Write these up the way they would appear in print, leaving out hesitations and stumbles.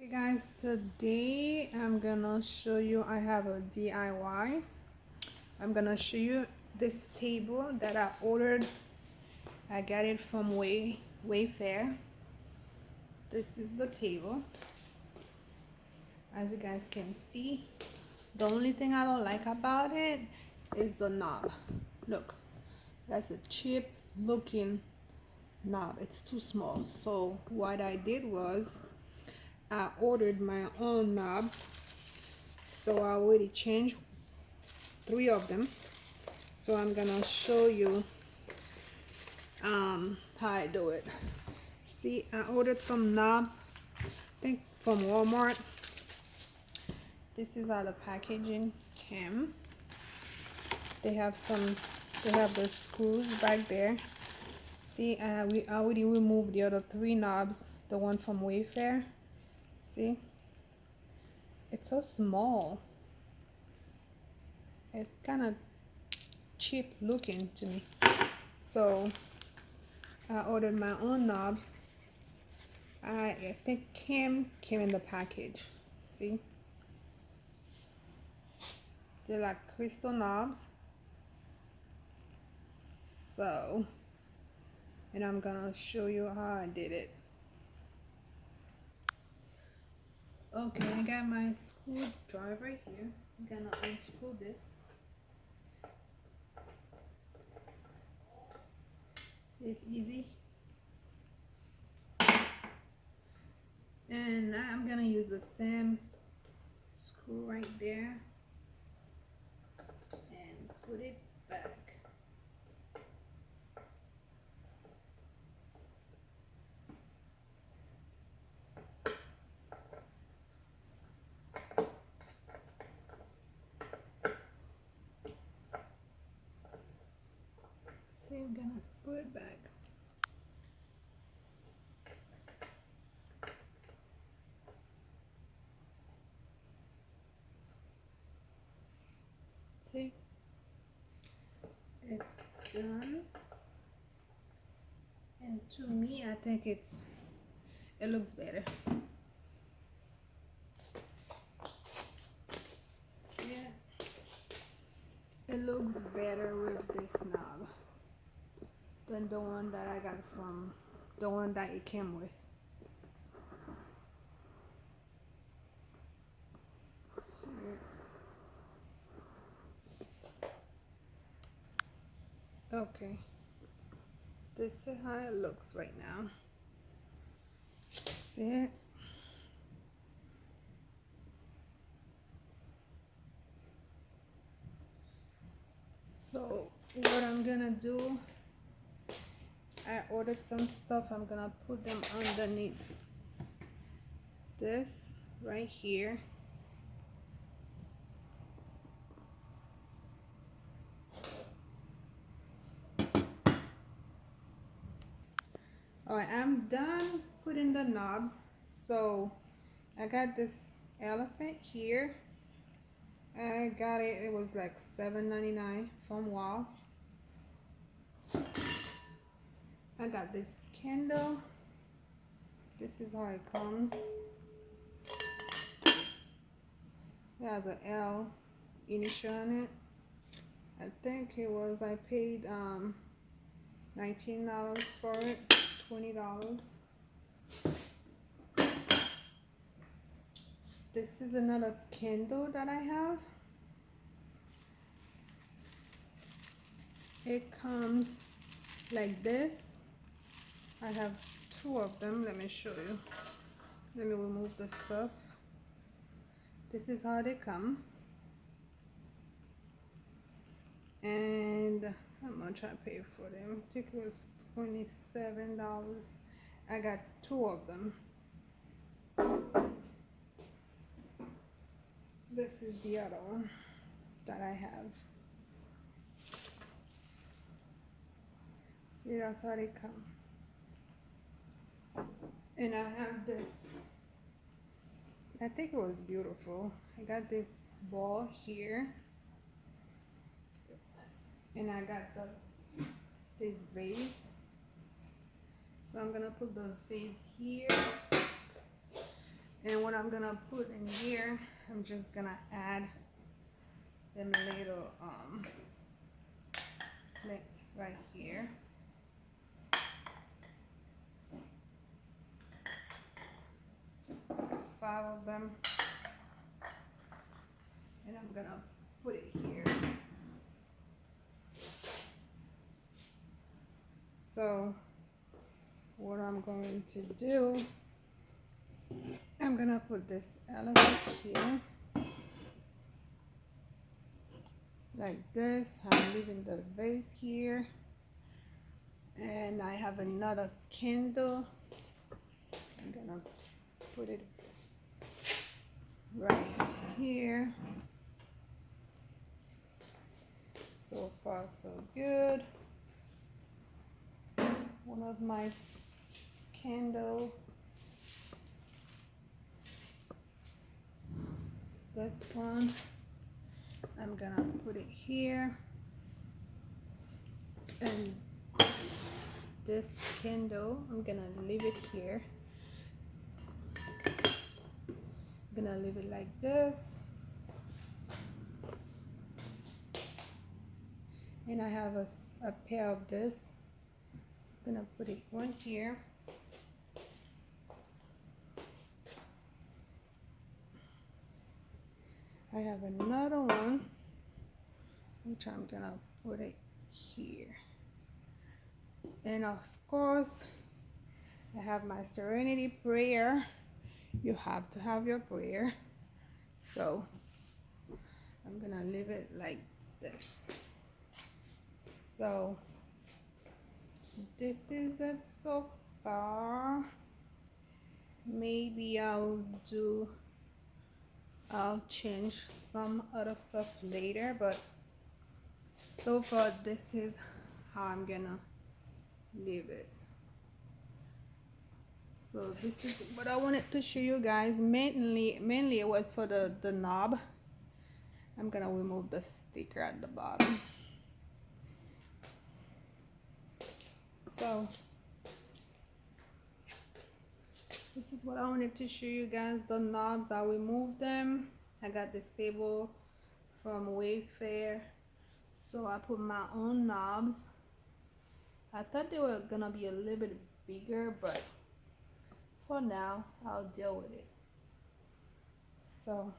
Hey guys, today I'm gonna show you I have a DIY. I'm gonna show you this table that I ordered. I got it from Wayfair. This is the table. As you guys can see, the only thing I don't like about it is the knob. Look, that's a cheap looking knob. It's too small. So what I did was I ordered my own knob. So I already changed 3 of them. So I'm gonna show you how I do it. See, I ordered some knobs, I think from Walmart. This is how the packaging came. They have the screws back there. See, we already removed the other 3 knobs, the one from Wayfair. See, it's so small. It's kind of cheap looking to me. So I ordered my own knobs. I think came in the package. See, they're like crystal knobs. So, and I'm gonna show you how I did it. Okay, I got my screwdriver here. I'm gonna unscrew this. See, it's easy. And I'm gonna use the same screw right there and put it back. See, I'm gonna screw it back. See, it's done. And to me, I think it looks better. See it? It looks better with this knob than the one that I got from the one that it came with. See it? Okay, this is how it looks right now. See it? So what I'm gonna do, I ordered some stuff. I'm gonna put them underneath this right here. All right, I'm done putting the knobs. So I got this elephant here. I got it. It was like $7.99 from Walls. I got this candle. This is how it comes. It has an L initial on it. I think it was, I paid $19 for it, $20. This is another candle that I have. It comes like this. I have 2 of them. Let me show you. Let me remove the stuff. This is how they come. And how much I paid for them? I think it was $27. I got 2 of them. This is the other one that I have. See, that's how they come. And I have this, I think it was beautiful. I got this ball here. And I got this vase. So I'm gonna put the vase here. And what I'm gonna put in here, I'm just gonna add them little plates right here. Five of them, and I'm gonna put it here. So what I'm going to do, I'm gonna put this element here like this. I'm leaving the vase here, and I have another candle. I'm gonna put it right here. So far so good. One of my candle, this one, I'm gonna put it here, and this candle, I'm gonna leave it here. I'm gonna leave it like this, and I have a pair of this. I'm gonna put it one here. I have another one, which I'm gonna put it here. And of course, I have my serenity prayer. You have to have your prayer. So I'm gonna leave it like this. So this is it so far. Maybe I'll change some other stuff later, but so far this is how I'm gonna leave it. So this is what I wanted to show you guys. Mainly it was for the knob. I'm gonna remove the sticker at the bottom. So this is what I wanted to show you guys. The knobs, I removed them. I got this table from Wayfair, so I put my own knobs. I thought they were gonna be a little bit bigger, but for now I'll deal with it. So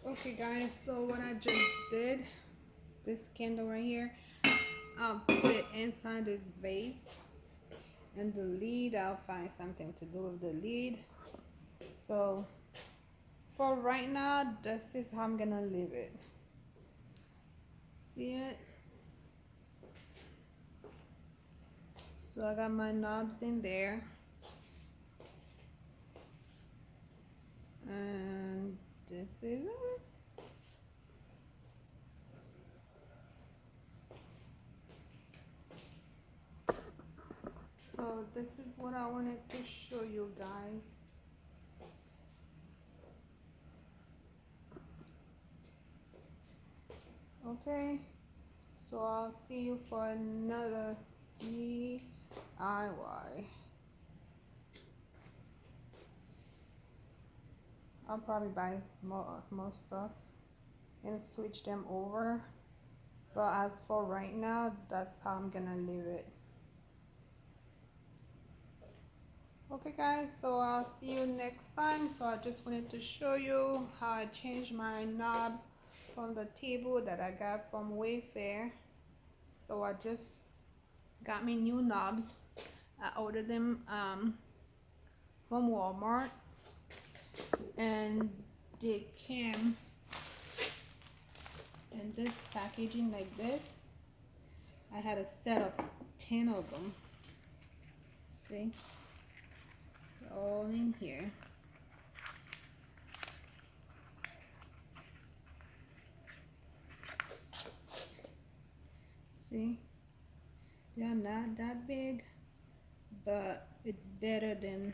okay guys, so what I just did, this candle right here, I'll put it inside this vase, and the lid, I'll find something to do with the lid. So for right now, this is how I'm gonna leave it. See it? So I got my knobs in there, and this is it. So this is what I wanted to show you guys. Okay, so I'll see you for another DIY. I'll probably buy more stuff and switch them over, but as for right now, that's how I'm gonna leave it. Okay guys, so I'll see you next time. So I just wanted to show you how I changed my knobs from the table that I got from Wayfair. So I just got me new knobs. I ordered them from Walmart, and they came in this packaging like this. I had a set of 10 of them. See? They're all in here. See? They're not that big, but it's better than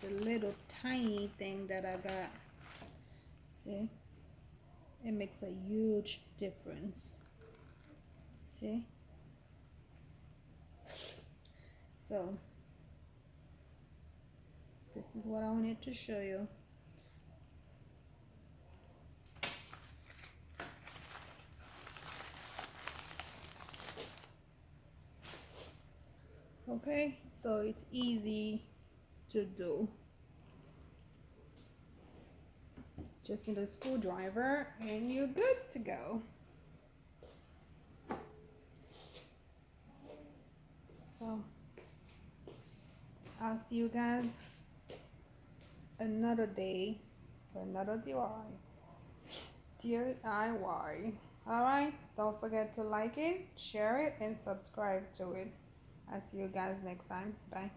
the little tiny thing that I got. See? It makes a huge difference. See? So this is what I wanted to show you. Okay, so it's easy to do. Just need a screwdriver and you're good to go. So I'll see you guys another day for another DIY. Alright, don't forget to like it, share it, and subscribe to it. I'll see you guys next time. Bye.